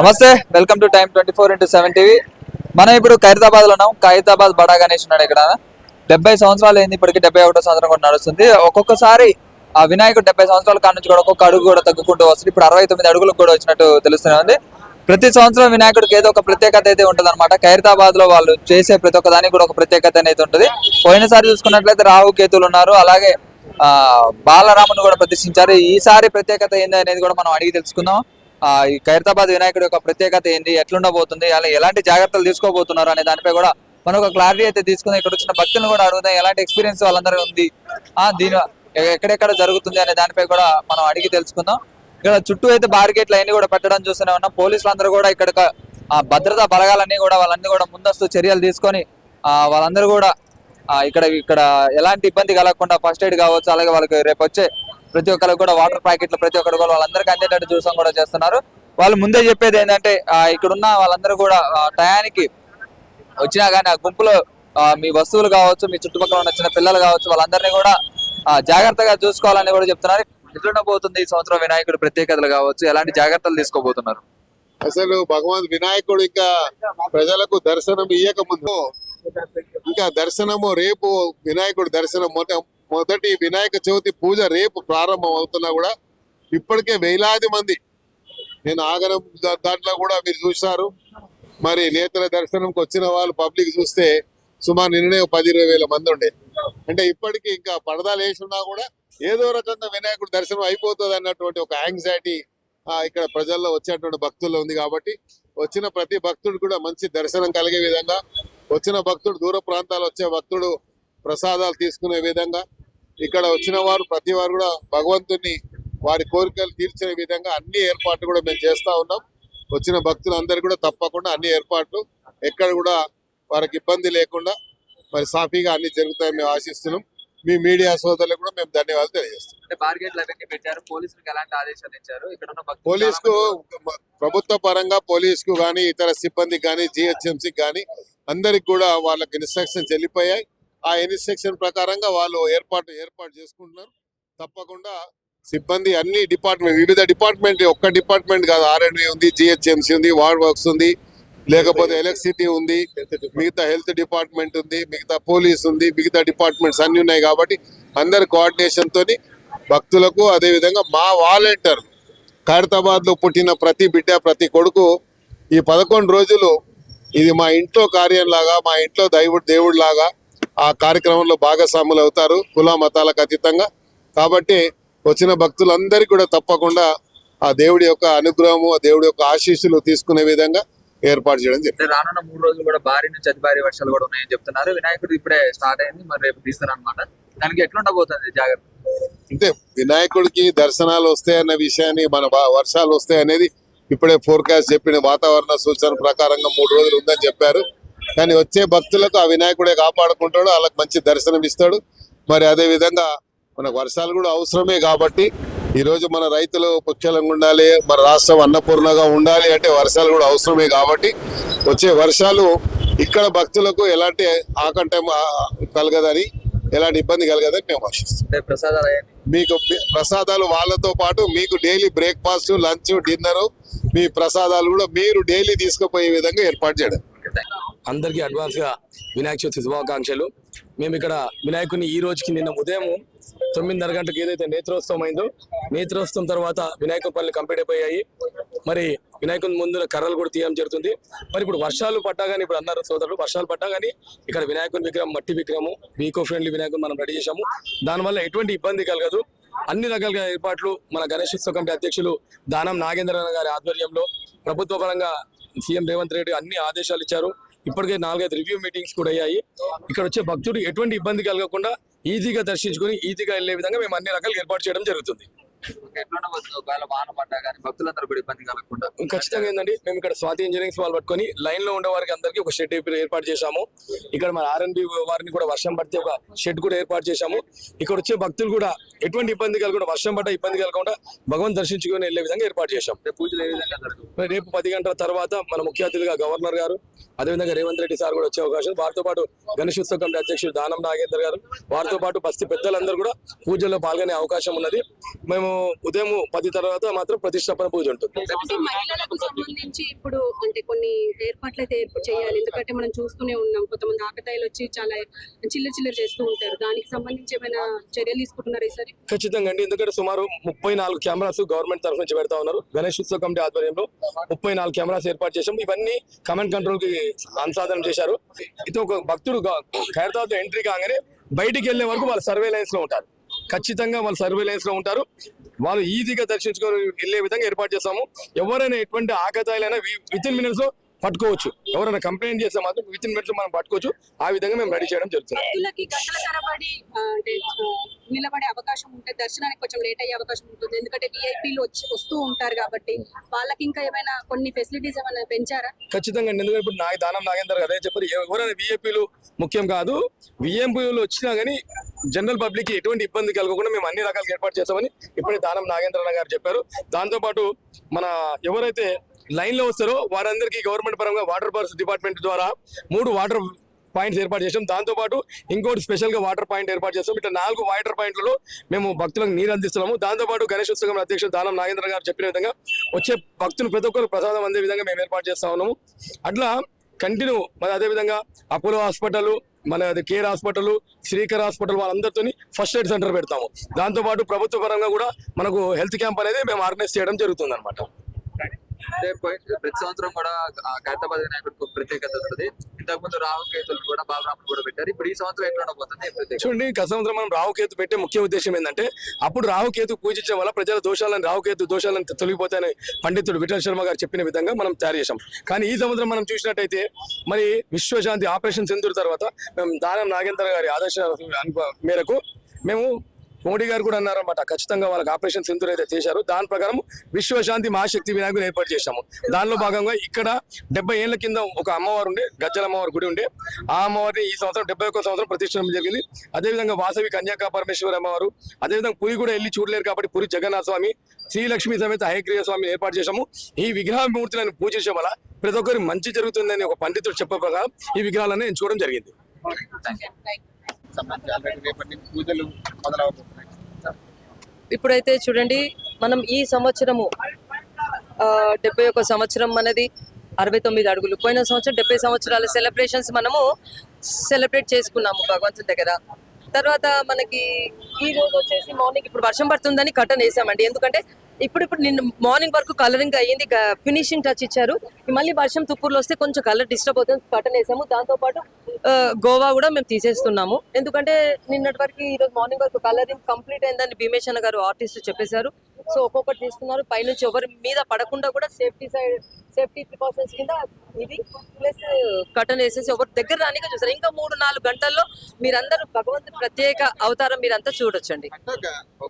నమస్తే, welcome to time 24x7 TV. మనం ఇప్పుడు ఖైరతాబాద్ లో ఉన్నాం. ఖైరతాబాద్ బడా గణేష్ ఉన్నాడు ఇక్కడ. 70 సంవత్సరాలు అయింది, ఇప్పటికి 71వ సంవత్సరం కూడా నడుస్తుంది. ఒక్కొక్కసారి ఆ వినాయకుడు 70 సంవత్సరాల కాడ నుంచి కూడా ఒక్కొక్క అడుగు కూడా తగ్గుకుంటూ వస్తుంది. ఇప్పుడు 69 అడుగులకు కూడా వచ్చినట్టు తెలుస్తూనే ఉంది. ప్రతి సంవత్సరం వినాయకుడికి ఏదో ఒక ప్రత్యేకత అయితే ఉంటుంది అనమాట. ఖైరతాబాద్ లో వాళ్ళు చేసే ప్రతి ఒక్క దానికి కూడా ఒక ప్రత్యేకత అయితే ఉంటుంది. పోయినసారి చూసుకున్నట్లయితే రాహు కేతులు ఉన్నారు, అలాగే బాలరాముని కూడా ప్రతిష్ఠించారు. ఈసారి ప్రత్యేకత ఏంది అనేది కూడా మనం అడిగి తెలుసుకుందాం. ఈ ఖైరతాబాద్ వినాయకుడి యొక్క ప్రత్యేకత ఏంటి, ఎట్లుండబోతుంది, అలా ఎలాంటి జాగ్రత్తలు తీసుకోబోతున్నారు అనే దానిపై కూడా మనం ఒక క్లారిటీ అయితే తీసుకుందాం. ఇక్కడ వచ్చిన భక్తులను కూడా అడుగుదాం, ఎలాంటి ఎక్స్పీరియన్స్ వాళ్ళందరూ ఉంది, దీని ఎక్కడెక్కడ జరుగుతుంది అనే దానిపై కూడా మనం అడిగి తెలుసుకుందాం. ఇక్కడ చుట్టూ అయితే బారికేట్లు అన్ని కూడా పెట్టడం చూస్తూనే ఉన్నాం. పోలీసులు అందరూ కూడా ఇక్కడ భద్రతా బలగాలన్నీ కూడా వాళ్ళన్నీ కూడా ముందస్తు చర్యలు తీసుకొని వాళ్ళందరూ కూడా ఇక్కడ ఎలాంటి ఇబ్బంది కలగకుండా ఫస్ట్ ఎయిడ్ కావచ్చు, అలాగే వాళ్ళకి రేపు వచ్చే ప్రతి ఒక్కరికి కూడా వాటర్ ప్యాకెట్లు ప్రతి ఒక్కరు కూడా వాళ్ళందరికీ అందేటట్టు చూసాం కూడా చేస్తున్నారు. వాళ్ళు ముందే చెప్పేది ఏంటంటే ఇక్కడున్న వాళ్ళందరూ కూడా టయానికి వచ్చినా కానీ ఆ గుంపులో మీ వస్తువులు కావచ్చు, మీ చుట్టుపక్కల ఉన్న చిన్న పిల్లలు కావచ్చు, వాళ్ళందరినీ కూడా జాగ్రత్తగా చూసుకోవాలని కూడా చెప్తున్నారు. ఎట్లుండబోతుంది ఈ సంవత్సరం వినాయకుడి ప్రత్యేకతలు కావచ్చు, ఎలాంటి జాగ్రత్తలు తీసుకోబోతున్నారు? అసలు భగవంత్ వినాయకుడు ఇంకా ప్రజలకు దర్శనం ఇయ్యక ముందు ఇంకా దర్శనము రేపు వినాయకుడు దర్శనం మొదటి వినాయక చవితి పూజ రేపు ప్రారంభం అవుతున్నా కూడా ఇప్పటికే వేలాది మంది, నేను ఆగరం దాంట్లో కూడా మీరు చూశారు. మరి నేత్ర దర్శనంకి వచ్చిన వాళ్ళు పబ్లిక్ చూస్తే సుమారు నిన్నే 10-20 వేల మంది ఉండే. అంటే ఇప్పటికీ ఇంకా పరదాలు వేసున్నా కూడా ఏదో రకంగా వినాయకుడు దర్శనం అయిపోతుంది అన్నటువంటి ఒక యాంగ్జైటీ ఇక్కడ ప్రజల్లో వచ్చేటువంటి భక్తుల్లో ఉంది. కాబట్టి వచ్చిన ప్రతి భక్తుడు కూడా మంచి దర్శనం కలిగే విధంగా, వచ్చిన భక్తుడు దూర ప్రాంతాలు వచ్చే భక్తుడు ప్రసాదాలు తీసుకునే విధంగా, ఇక్కడ వచ్చిన వారు ప్రతి వారు కూడా భగవంతుని వారి కోరికలు తీర్చే విధంగా అన్ని ఏర్పాట్లు కూడా మేము చేస్తా ఉన్నాం. వచ్చిన భక్తులందరూ కూడా తప్పకుండా అన్ని ఏర్పాట్లు ఎక్కడ కూడా వారికి ఇబ్బంది లేకుండా మరి సాఫీగా అన్ని జరుగుతాయని మేము ఆశిస్తున్నాం. మీ మీడియా సోదరులకు కూడా మేము ధన్యవాదాలు తెలియజేస్తాం. పోలీసుకు ప్రభుత్వ పరంగా పోలీసుకు కానీ ఇతర సిబ్బందికి కానీ జిహెచ్ఎంసీకి కానీ అందరికి కూడా వాళ్ళకి ఇన్స్ట్రక్షన్స్ వెళ్ళిపోయాయి. ఆ ఇన్స్ట్రక్షన్ ప్రకారంగా వాళ్ళు ఏర్పాటు చేసుకుంటున్నారు. తప్పకుండా సిబ్బంది అన్ని డిపార్ట్మెంట్, వివిధ డిపార్ట్మెంట్, ఒక్క డిపార్ట్మెంట్ కాదు, ఆర్ఎండ్బి ఉంది, జిహెచ్ఎంసీ ఉంది, వార్డ్ వర్క్స్ ఉంది, లేకపోతే ఎలక్ట్రిసిటీ ఉంది, మిగతా హెల్త్ డిపార్ట్మెంట్ ఉంది, మిగతా పోలీస్ ఉంది, మిగతా డిపార్ట్మెంట్స్ అన్ని ఉన్నాయి. కాబట్టి అందరి కోఆర్డినేషన్ తోని భక్తులకు, అదేవిధంగా మా వాలంటీర్లు, ఖైరతాబాద్ లో పుట్టిన ప్రతి బిడ్డ ప్రతి కొడుకు ఈ 11 రోజులు ఇది మా ఇంట్లో కార్యంలాగా, మా ఇంట్లో దేవుడు లాగా ఆ కార్యక్రమంలో భాగస్వాములు అవుతారు, కుల మతాలకు అతీతంగా. కాబట్టి వచ్చిన భక్తులందరికీ కూడా తప్పకుండా ఆ దేవుడి యొక్క అనుగ్రహము, ఆ దేవుడి యొక్క ఆశీస్సులు తీసుకునే విధంగా ఏర్పాటు చేయడం జరిగింది. రానున్న 3 రోజులు కూడా భారీ నుంచి అతి భారీ వర్షాలు కూడా ఉన్నాయని చెప్తున్నారు. వినాయకుడు ఇప్పుడే స్టార్ట్ అయింది, మరి రేపు తీస్తారు అనమాట. దానికి ఎట్లుండబోతుంది జాగ్రత్త? అంటే వినాయకుడికి దర్శనాలు వస్తాయన్న విషయాన్ని, మన వర్షాలు వస్తాయి అనేది ఇప్పుడే ఫోర్కాస్ట్ చెప్పిన వాతావరణ సూచన ప్రకారంగా 3 రోజులు ఉందని చెప్పారు. కానీ వచ్చే భక్తులకు ఆ వినాయకుడే కాపాడుకుంటాడు, వాళ్ళకి మంచి దర్శనం ఇస్తాడు. మరి అదే విధంగా మనకు వర్షాలు కూడా అవసరమే. కాబట్టి ఈరోజు మన రైతులు పుష్కలంగా ఉండాలి, మన రాష్ట్రం అన్నపూర్ణగా ఉండాలి అంటే వర్షాలు కూడా అవసరమే. కాబట్టి వచ్చే వర్షాలు ఇక్కడ భక్తులకు ఎలాంటి ఆకంఠం కలగదని, ఎలాంటి ఇబ్బంది కలగదని మేము ఆశిస్తాం. మీకు ప్రసాదాలు వాళ్ళతో పాటు మీకు డైలీ బ్రేక్ఫాస్ట్, లంచ్, డిన్నర్, మీ ప్రసాదాలు కూడా మీరు డైలీ తీసుకుపోయే విధంగా ఏర్పాటు చేయడం. అందరికీ అడ్వాన్స్ గా వినాయక చవితి శుభాకాంక్షలు. మేము ఇక్కడ వినాయకుని ఈ రోజుకి నిన్న ఉదయం 9:30 గంటలకు ఏదైతే నేత్రోత్సవం అయిందో, నేత్రోత్సవం తర్వాత వినాయకుని పనులు కంప్లీట్ అయిపోయాయి. మరి వినాయకుని ముందు కర్రలు కూడా తీయడం జరుగుతుంది. మరి ఇప్పుడు వర్షాలు పడ్డా కానీ, ఇప్పుడు అన్నారు సోదరులు, వర్షాలు పడ్డా కానీ ఇక్కడ వినాయకుని విగ్రహం, మట్టి విగ్రహము, ఈకో ఫ్రెండ్లీ వినాయకుని మనం రెడీ చేశాము. దానివల్ల ఎటువంటి ఇబ్బంది కలగదు. అన్ని రకాలుగా ఏర్పాట్లు మన గణేష్ ఉత్సవ కమిటీ అధ్యక్షులు దానం నాగేంద్ర గారి ఆధ్వర్యంలో ప్రభుత్వ పరంగా సీఎం రేవంత్ రెడ్డి అన్ని ఆదేశాలు ఇచ్చారు. ఇప్పటికే 4-5 రివ్యూ మీటింగ్స్ కూడా అయ్యాయి. ఇక్కడ వచ్చే భక్తుడు ఎటువంటి ఇబ్బంది కలగకుండా ఈజీగా దర్శించుకొని ఈజీగా వెళ్లే విధంగా మేము అన్ని రకాలు ఏర్పాటు చేయడం జరుగుతుంది. ఖచ్చితంగా ఏంటంటే మేము ఇక్కడ స్వాతి ఇంజనీరింగ్ వాళ్ళు పట్టుకొని లైన్ లో ఉండే వారికి అందరికీ ఒక షెడ్ ఏర్పాటు చేశాము. ఇక్కడ మన ఆర్ఎన్బి వారిని కూడా వర్షం పడితే ఒక షెడ్ కూడా ఏర్పాటు చేశాము. ఇక్కడ వచ్చే భక్తులు కూడా ఎటువంటి ఇబ్బంది కలగకుండా, వర్షం పడ్డ ఇబ్బంది కలగకుండా భగవంతు దర్శించుకొని వెళ్లే విధంగా ఏర్పాటు చేశాం. రేపు 10 గంటల తర్వాత మన ముఖ్య అతిథిగా గవర్నర్ గారు, అదేవిధంగా రేవంత్ రెడ్డి సార్ కూడా వచ్చే అవకాశం, వారితో పాటు గణేష్ ఉత్సవ కమిటీ అధ్యక్షుడు దానం నాగేందర్ గారు, వారితో పాటు బస్తీ పెద్దలందరూ కూడా పూజల్లో పాల్గొనే అవకాశం ఉన్నది. మేము ఉదయం 10 తర్వాత మాత్రం ప్రతిష్టాపన పూజ ఉంటుంది. అంటే మహిళలకు సంబంధించి ఇప్పుడు అంటే కొన్ని ఏర్పాట్లు అయితే చేయాలి. ఎందుకంటే మనం చూస్తూనే ఉన్నాం, కొంతమంది ఆకతాయిలు వచ్చి చాలా చిల్లర చేస్తూ ఉంటారు. దానికి సంబంధించి ఏమైనా చర్యలు తీసుకుంటున్నారు ఈసారి? ఖచ్చితంగా అండి, ఎందుకంటే సుమారు 34 కెమెరాస్ గవర్నమెంట్ తరఫు నుంచి పెడతా ఉన్నారు. గణేష్ ఉత్సవ కమిటీ ఆధ్వర్యంలో 34 కెమెరాస్ ఏర్పాటు చేసాం. ఇవన్నీ కమాండ్ కంట్రోల్ కి అనుసాధనం చేశారు. ఇది ఒక భక్తుడు ఖైరతాబాద్ ఎంట్రీ కాగానే బయటికి వెళ్లే వరకు వాళ్ళు సర్వేలెన్స్ లో ఉంటారు. ఖచ్చితంగా వాళ్ళు సర్వేలెన్స్ లో ఉంటారు. వాళ్ళు ఈజీగా దర్శించుకొని వెళ్లే విధంగా ఏర్పాటు చేస్తాము. ఎవరైనా ఎటువంటి ఆకతాయిలైనా విత్ ఇన్ మినిట్స్ లో పట్టుకోవచ్చు. ఎవరైనా కంప్లైంట్ చేస్తే మాత్రం విత్ ఇన్ మినిట్స్ మనం పట్టుకోవచ్చు. ఆ విధంగా మేము రెడీ చేయడం జరుగుతుంది. భక్తులకి గంటల తరబడి అంటే నిలబడే అవకాశం ఉంటుంది, దర్శనానికి కొంచెం లేట్ అయ్యే అవకాశం ఉంటుంది. ఎందుకంటే విఐపీలు వస్తూ ఉంటారు కాబట్టి వాళ్ళకి ఇంకా ఏమైనా కొన్ని ఫెసిలిటీస్ ఏమైనా పెంచారా? ఖచ్చితంగా అండి, ఎందుకంటే ఇప్పుడు దానం నాగేందర్ అదే చెప్పారు, ఎవరైనా విఐపీలు ముఖ్యం కాదు, విఎంపీలు వచ్చినా కానీ జనరల్ పబ్లిక్ కి ఎటువంటి ఇబ్బంది కలగకుండా మేము అన్ని రకాలుగా ఏర్పాటు చేస్తామని ఇప్పుడే దానం నాగేంద్రన్న గారు చెప్పారు. దాంతో పాటు మన ఎవరైతే లైన్ లో వస్తారో వారందరికీ గవర్నమెంట్ పరంగా వాటర్ పవర్స్ డిపార్ట్మెంట్ ద్వారా 3 వాటర్ పాయింట్స్ ఏర్పాటు చేసాం. దాంతో పాటు ఇంకోటి స్పెషల్ గా వాటర్ పాయింట్ ఏర్పాటు చేస్తాం. ఇట్లా 4 వాటర్ పాయింట్లలో మేము భక్తులకు నీరు అందిస్తున్నాము. దాంతో పాటు గణేష్ ఉత్సవం అధ్యక్షుడు దానం నాగేంద్ర గారు చెప్పిన విధంగా వచ్చే భక్తులు ప్రతి ఒక్కరు ప్రసాదం అందే విధంగా మేము ఏర్పాటు చేస్తా ఉన్నాము. అట్లా కంటిన్యూ మరి అదే విధంగా అపోలో హాస్పిటల్, మన కేర్ హాస్పిటల్, శ్రీకర్ హాస్పిటల్ వాళ్ళందరితో ఫస్ట్ ఎయిడ్ సెంటర్ పెడతాము. దాంతో పాటు ప్రభుత్వ పరంగా కూడా మనకు హెల్త్ క్యాంప్ అనేది మేము ఆర్గనైజ్ చేయడం జరుగుతుంది అనమాట. అంటే ప్రతి సంవత్సరం కూడా ఖైరతాబాద్ వినాయకుడికి ఒక ప్రత్యేకత ఉంటుంది. ఇంతకుముందు రాహుకేతులు కూడా బాలరాములు కూడా పెట్టారు. ఇప్పుడు ఈ సంవత్సరం ఎట్లా ఉండబోతుంది? చూడండి, గత సంవత్సరం మనం రాహుకేతు పెట్టే ముఖ్య ఉద్దేశం ఏంటంటే అప్పుడు రాహుకేతు పూజించడం వల్ల ప్రజల దోషాలను రాహుకేతు దోషాలను తొలగిపోతాయని పండితుడు విఠల్ శర్మ గారు చెప్పిన విధంగా మనం తయారు చేసాం. కానీ ఈ సంవత్సరం మనం చూసినట్టయితే మరి విశ్వశాంతి ఆపరేషన్ సింధూర్ తర్వాత మేము దానం నాగేంద్ర గారి ఆదేశ మేరకు మేము మోడీ గారు కూడా అన్నారన్నమాట, ఖచ్చితంగా వాళ్ళకి ఆపరేషన్ సింధూర్ అయితే చేశారు. దాని ప్రకారం విశ్వశాంతి మహాశక్తి వినాయకుని ఏర్పాటు చేశాము. దానిలో భాగంగా ఇక్కడ 70 ఏళ్ల కింద ఒక అమ్మవారు ఉండే, గజ్జల అమ్మవారి గుడి ఉండే, ఆ అమ్మవారిని ఈ సంవత్సరం 71వ సంవత్సరం ప్రతిష్ఠించడం జరిగింది. అదేవిధంగా వాసవి కన్యాకా పరమేశ్వరి అమ్మవారు, అదేవిధంగా పురి కూడా వెళ్ళి చూడలేరు కాబట్టి పురి జగన్నాథ స్వామి, శ్రీలక్ష్మి సమేత హయగ్రీవ స్వామిని ఏర్పాటు చేశాము. ఈ విగ్రహమూర్తులను పూజించడం వల్ల ప్రతి ఒక్కరికి మంచి జరుగుతుందని ఒక పండితుడు చెప్పే ప్రకారం ఈ విగ్రహాలను ఎంచుకోవడం జరిగింది. పూజలు మొదలవుతున్నాయి. ఇప్పుడైతే చూడండి, మనం ఈ సంవత్సరము 71 సంవత్సరం అనేది 69 అడుగులు. పోయిన సంవత్సరం 70 సంవత్సరాల సెలబ్రేషన్స్ మనము సెలబ్రేట్ చేసుకున్నాము భగవంతుని దగ్గర. తర్వాత మనకి ఈ రోజు వచ్చేసి మార్నింగ్ ఇప్పుడు వర్షం పడుతుందని కర్టన్ వేసామండి. ఎందుకంటే ఇప్పుడు నిన్న మార్నింగ్ వరకు కలరింగ్ అయ్యింది, ఫినిషింగ్ టచ్ ఇచ్చారు. మళ్ళీ వర్షం తుప్పూర్లు వస్తే కొంచెం కలర్ డిస్టర్బ్ అవుతుంది, కర్టన్ వేసాము. దాంతో పాటు గోవా కూడా మేము తీసేస్తున్నాము. ఎందుకంటే నిన్నటి వరకు ఈ రోజు మార్నింగ్ వరకు కలరింగ్ కంప్లీట్ అయిందని భీమేష్ అన్న గారు ఆర్టిస్ట్ చెప్పేశారు. సో ఒక్కొక్కటి తీస్తున్నారు. పైనుంచి ఎవరి మీద పడకుండా కూడా సేఫ్టీ ప్రికాషన్స్ కింద ఇది ప్లస్ కర్టన్ వేసేసి ఎవరి దగ్గర రానిగా చూస్తారు. ఇంకా 3-4 గంటల్లో మీరందరూ భగవంతుని ప్రత్యేక అవతారం మీరంతా చూడొచ్చండి.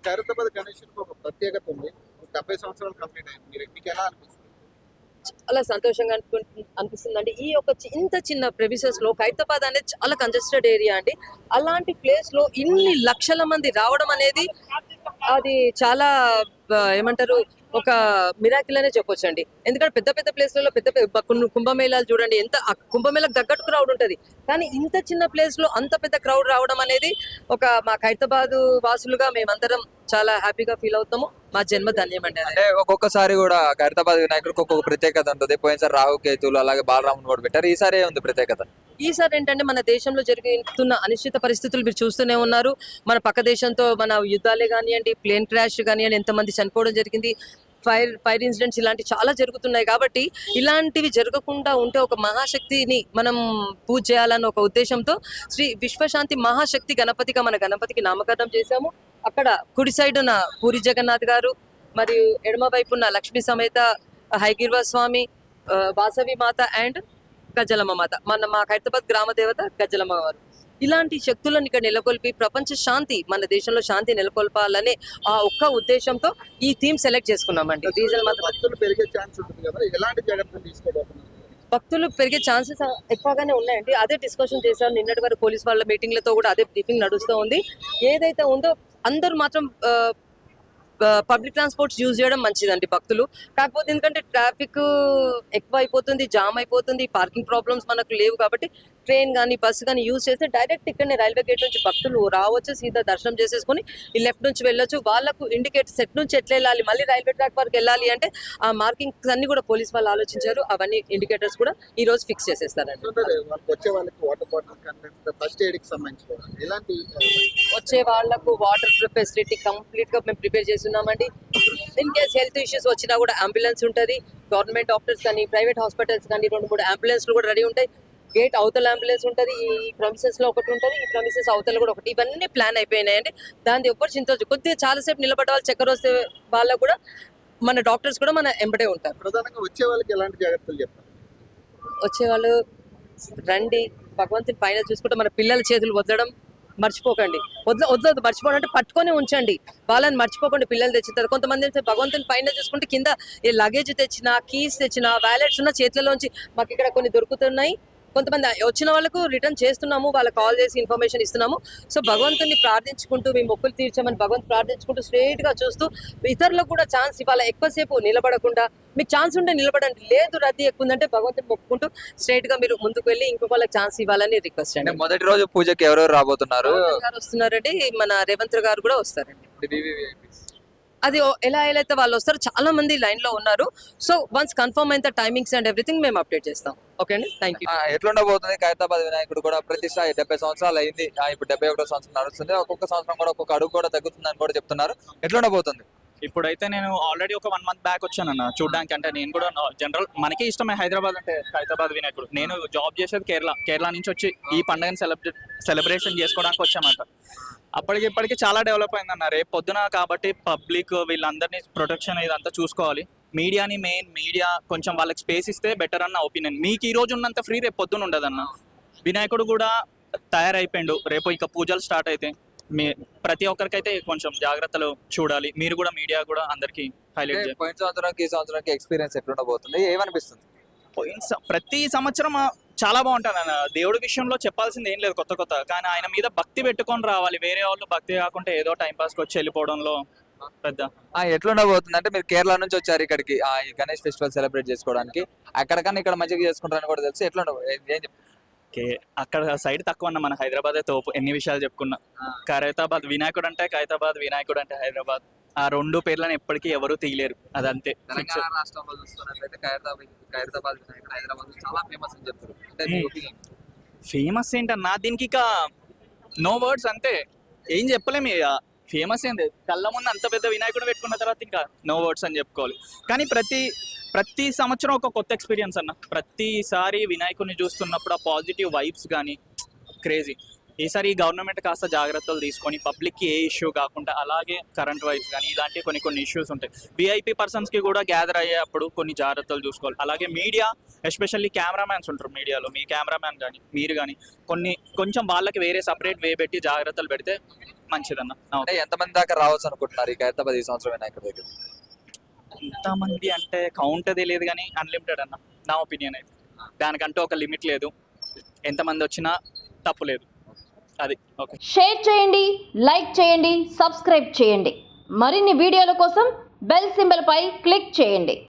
ఖైరతాబాద్ గణేష్ ఒక ప్రత్యేకత ఉంది. 70 సంవత్సరాలు కంప్లీట్ అయింది. మీకు ఎలా అనిపిస్తుంది? చాలా సంతోషంగా అనిపిస్తుందండి. ఈ యొక్క ఇంత చిన్న ప్రెమిసెస్ లో ఖైరతాబాద్ అనేది చాలా కంజెస్టెడ్ ఏరియా అండి. అలాంటి ప్లేస్ లో ఇన్ని లక్షల మంది రావడం అనేది అది చాలా ఏమంటారు, ఒక మిరాకిల్ అనే చెప్పొచ్చు అండి. ఎందుకంటే పెద్ద ప్లేస్లలో పెద్ద కుంభమేళాలు చూడండి, ఎంత కుంభమేళకు తగ్గట్టు క్రౌడ్ ఉంటుంది. కానీ ఇంత చిన్న ప్లేస్ లో అంత పెద్ద క్రౌడ్ రావడం అనేది ఒక మా ఖైరతాబాద్ వాసులుగా మేమందరం చాలా హ్యాపీగా ఫీల్ అవుతాము. మా జన్మ ధన్యం అండి. అంటే ఒక్కొక్కసారి కూడా ఖైరతాబాద్ వినాయకుడికి ఒక్కొక్క ప్రత్యేకత ఉంటుంది. పోయినసారి రాహుకేతులు అలాగే బాలరాముని కూడా పెట్టారు. ఈసారి ఉంది ప్రత్యేకత. ఈసారి ఏంటంటే మన దేశంలో జరుగుతున్న అనిశ్చిత పరిస్థితులు మీరు చూస్తూనే ఉన్నారు. మన పక్క దేశంతో మన యుద్ధాలే కానివ్వండి, ప్లేన్ క్రాష్ కానివ్వండి, ఎంతమంది చనిపోవడం జరిగింది, ఫైర్ ఇన్సిడెంట్స్ ఇలాంటి చాలా జరుగుతున్నాయి. కాబట్టి ఇలాంటివి జరగకుండా ఉంటే ఒక మహాశక్తిని మనం పూజ చేయాలన్న ఒక ఉద్దేశంతో శ్రీ విశ్వశాంతి మహాశక్తి గణపతిగా మన గణపతికి నామకరణం చేశాము. అక్కడ కుడి సైడున పూరి జగన్నాథ్ గారు మరియు ఎడమ వైపున లక్ష్మీ సమేత హయగ్రీవ స్వామి, వాసవి మాత అండ్ గజ్జలమ్మ మాత, మా ఖైరతాబాద్ గ్రామ దేవత గజ్జలమ్మ గారు. ఇలాంటి శక్తులను ఇక్కడ నెలకొల్పి ప్రపంచ శాంతి, మన దేశంలో శాంతి నెలకొల్పాలనే ఆ ఒక్క ఉద్దేశంతో ఈ థీమ్ సెలెక్ట్ చేసుకున్నామండి. డీజిల్ మాత్రం భక్తులు పెరిగే ఛాన్స్ ఉంటుంది కదా, ఎలాంటి జాగ్రత్తలు తీసుకోబోతున్నారు? భక్తులు పెరిగే ఛాన్సెస్ ఎక్కువగానే ఉన్నాయండి. అదే డిస్కషన్ చేశారు నిన్నటి వరకు పోలీస్ వాళ్ళ మీటింగ్లతో కూడా అదే బ్రీఫింగ్ నడుస్తూ ఉంది. ఏదైతే ఉందో అందరూ మాత్రం పబ్లిక్ ట్రాన్స్పోర్ట్స్ యూజ్ చేయడం మంచిదండి భక్తులు. కాకపోతే ఎందుకంటే ట్రాఫిక్ ఎక్కువ అయిపోతుంది, జామ్ అయిపోతుంది, పార్కింగ్ ప్రాబ్లమ్స్ మనకు లేవు కాబట్టి ట్రైన్ కానీ బస్సు కానీ యూజ్ చేస్తే డైరెక్ట్ ఇక్కడనే రైల్వే గేట్ నుంచి భక్తులు రావచ్చు, సీదా దర్శనం చేసేసుకొని ఈ లెఫ్ట్ నుంచి వెళ్ళొచ్చు. వాళ్ళకు ఇండికేట్ సెట్ నుంచి ఎట్లా వెళ్ళాలి, మళ్ళీ రైల్వే ట్రాక్ వరకు వెళ్ళాలి అంటే ఆ మార్కింగ్స్ అన్ని కూడా పోలీస్ వాళ్ళు ఆలోచించారు. అవన్నీ ఇండికేటర్స్ కూడా ఈ రోజు ఫిక్స్ చేసేస్తారండి. వచ్చే వాళ్ళకి వాటర్ బాటిల్ ఫస్ట్ ఎయిడ్ కి సంబంధించి ఎలాంటి వచ్చే వాళ్ళకు వాటర్ ఫెసిలిటీ కంప్లీట్ గా మేము ప్రిపేర్ చేస్తున్నామండి. ఇన్ కేస్ హెల్త్ ఇష్యూస్ వచ్చినా కూడా అంబులెన్స్ ఉంటుంది. గవర్నమెంట్ డాక్టర్స్ కానీ ప్రైవేట్ హాస్పిటల్స్ కానీ 2-3 అంబులెన్స్లు కూడా రెడీ ఉంటాయి. గేట్ అవతల అంబులెన్స్ ఉంటుంది, ఈ ప్రమిసెస్ లో ఒకటి ఉంటుంది, ఈ ప్రమిసెస్ అవతల కూడా ఒకటి. ఇవన్నీ ప్లాన్ అయిపోయినాయండి. దాని ఎవ్వరు చింతవచ్చు. కొద్దిగా చాలాసేపు నిలబడ్డ వాళ్ళు, చక్కెర వస్తే వాళ్ళకు కూడా మన డాక్టర్స్ కూడా మన ఎంబడే ఉంటారు. ప్రధానంగా వచ్చే వాళ్ళకి ఎలాంటి జాగ్రత్తలు చెప్తారు? వచ్చేవాళ్ళు రండి, భగవంతుని పైన చూసుకుంటే మన పిల్లల చేతులు వదలడం మర్చిపోకండి. వదలదు, మర్చిపోవడం అంటే పట్టుకొని ఉంచండి. వాళ్ళని మర్చిపోకండి. పిల్లలు తెచ్చుతారు. కొంతమంది అయితే భగవంతుని పైన చూసుకుంటే కింద ఏ లగేజ్ తెచ్చినా, కీస్ తెచ్చినా, వ్యాలెట్స్ ఉన్న చేతులలోంచి మాకు ఇక్కడ కొన్ని దొరుకుతున్నాయి. కొంతమంది వచ్చిన వాళ్ళకు రిటర్న్ చేస్తున్నాము, వాళ్ళకి కాల్ చేసి ఇన్ఫర్మేషన్ ఇస్తున్నాము. సో భగవంతుని ప్రార్థించుకుంటూ, మీ మొక్కులు తీర్చామని భగవంతు ప్రార్థించుకుంటూ స్ట్రైట్ గా చూస్తూ ఇతరులకు కూడా ఛాన్స్ ఇవ్వాలి. ఎక్కువసేపు నిలబడకుండా, మీకు ఛాన్స్ ఉంటే నిలబడండి, లేదు రద్దీ ఎక్కువ ఉందంటే భగవంతుని మొక్కుకుంటూ స్ట్రైట్ గా మీరు ముందుకు వెళ్ళి ఇంకొక వాళ్ళకి ఛాన్స్ ఇవ్వాలని రిక్వెస్ట్ అండి. మొదటి రోజు పూజకి ఎవరెవరు రాబోతున్నారు? గారు వస్తున్నారండి, మన రేవంత్ గారు కూడా వస్తారండి. అది ఎలా అయితే వాళ్ళు వస్తారు, చాలా మంది లైన్ లో ఉన్నారు. సో వన్స్ కన్ఫర్మ్ అయిన టైమింగ్స్ అండ్ ఎవ్రీథింగ్ మేము అప్డేట్ చేస్తాం. ఓకే అండి, థ్యాంక్ యూ. ఎట్లుండబోతుంది ఖైరతాబాద్ వినాయకుడు కూడా ప్రతిష్ట 70 సంవత్సరాలు అయింది. ఇప్పుడు 71వ సంవత్సరం నడుస్తుంది. ఒక్కొక్క సంవత్సరం కూడా ఒక్కొక్క అడుగు కూడా తగ్గుతుందని కూడా చెప్తున్నారు. ఎట్లుండబోతుంది? ఇప్పుడైతే నేను ఆల్రెడీ ఒక 1 మంత్ బ్యాక్ వచ్చానన్న చూడడానికి. అంటే నేను కూడా జనరల్ మనకి ఇష్టమే హైదరాబాద్ అంటే, హైదరాబాద్ వినాయకుడు. నేను జాబ్ చేసేది కేరళ నుంచి వచ్చి ఈ పండుగని సెలబ్రేషన్ చేసుకోవడానికి వచ్చామంట. ఇప్పటికి చాలా డెవలప్ అయిందన్న. రేపు పొద్దున కాబట్టి పబ్లిక్ వీళ్ళందరినీ ప్రొటెక్షన్ ఇదంతా చూసుకోవాలి. మీడియా కొంచెం వాళ్ళకి స్పేస్ ఇస్తే బెటర్ అన్న ఒపీనియన్. మీకు ఈ రోజు ఉన్నంత ఫ్రీ రేపు పొద్దున ఉండదన్న. వినాయకుడు కూడా తయారైపోయిండు. రేపు ఇక పూజలు స్టార్ట్ అయితే ప్రతి ఒక్కరికైతే కొంచెం జాగ్రత్తలు చూడాలి. మీరు కూడా మీడియా కూడా అందరికి హైలైట్ చేయాలి. పోయిన సంవత్సరానికి ఈ సంవత్సరానికి ఎక్స్పీరియన్స్ ఎట్లుండబోతుంది? ఏమనిపిస్తుంది? ప్రతి సంవత్సరం చాలా బాగుంటుంది అన్న. దేవుడి విషయంలో చెప్పాల్సింది ఏం లేదు కొత్త, కానీ ఆయన మీద భక్తి పెట్టుకొని రావాలి. వేరే వాళ్ళు భక్తి కాకుండా ఏదో టైం పాస్కి వచ్చి వెళ్ళిపోవడంలో పెద్ద ఎట్లుండబోతుంది అంటే, మీరు కేరళ నుంచి వచ్చారు ఇక్కడికి ఈ గణేష్ ఫెస్టివల్ సెలబ్రేట్ చేసుకోవడానికి. అక్కడికన్నా ఇక్కడ మంచిగా చేసుకుంటారని కూడా తెలుసు. ఎట్లుండబోతుంది? అక్కడ సైడ్ తక్కువ అన్న, మన హైదరాబాద్ తోపు. ఎన్ని విషయాలు చెప్పుకున్నా. ఖైరతాబాద్ వినాయకుడు అంటే హైదరాబాద్. ఆ 2 పేర్లను ఎప్పటికీ ఎవరు తీయలేరు. అదంతే. తెలంగాణ రాష్ట్రంలో చూసుకున్నట్లయితే ఖైరతాబాద్ వినాయకుడు హైదరాబాద్ చాలా ఫేమస్ అని చెప్తారు. అంటే ఫేమస్ ఏంటన్నా, దీనికి ఇక నో వర్డ్స్, అంతే. ఏం చెప్పలేము. ఇక ఫేమస్ ఏంది, కళ్ళ ముందు అంత పెద్ద వినాయకుడు పెట్టుకున్న తర్వాత ఇంకా నో వర్డ్స్ అని చెప్పుకోవాలి. కానీ ప్రతి సంవత్సరం ఒక కొత్త ఎక్స్పీరియన్స్ అన్న. ప్రతిసారి వినాయకుడిని చూస్తున్నప్పుడు ఆ పాజిటివ్ వైబ్స్ కానీ క్రేజీ. ఈసారి గవర్నమెంట్ కాస్త జాగ్రత్తలు తీసుకొని పబ్లిక్కి ఏ ఇష్యూ కాకుండా, అలాగే కరెంట్ వైబ్స్ కానీ ఇలాంటి కొన్ని ఇష్యూస్ ఉంటాయి. విఐపి పర్సన్స్కి కూడా గ్యాదర్ అయ్యేటప్పుడు కొన్ని జాగ్రత్తలు చూసుకోవాలి. అలాగే మీడియా, ఎస్పెషల్లీ కెమెరామ్యాన్స్ ఉంటారు మీడియాలో, మీ కెమెరామ్యాన్ కానీ మీరు కానీ కొంచెం వాళ్ళకి వేరే సపరేట్ వే పెట్టి జాగ్రత్తలు పెడితే మంచిదన్న. అంటే ఎంతమంది దాకా రావచ్చు అనుకుంటున్నారు ఈ ఖైరతాబాద్ ఈ సంవత్సరం వినాయకుడి దగ్గర? ఎంతమంది అంటే కౌంట్ తెలియదు కానీ అన్లిమిటెడ్ అన్న, నా ఒపీనియన్ అయితే. దానికంటూ ఒక లిమిట్ లేదు. ఎంతమంది వచ్చినా తప్పు లేదు. అది ఓకే. షేర్ చేయండి, లైక్ చేయండి, సబ్స్క్రైబ్ చేయండి. మరిన్ని వీడియోల కోసం బెల్ సింబల్ పై క్లిక్ చేయండి.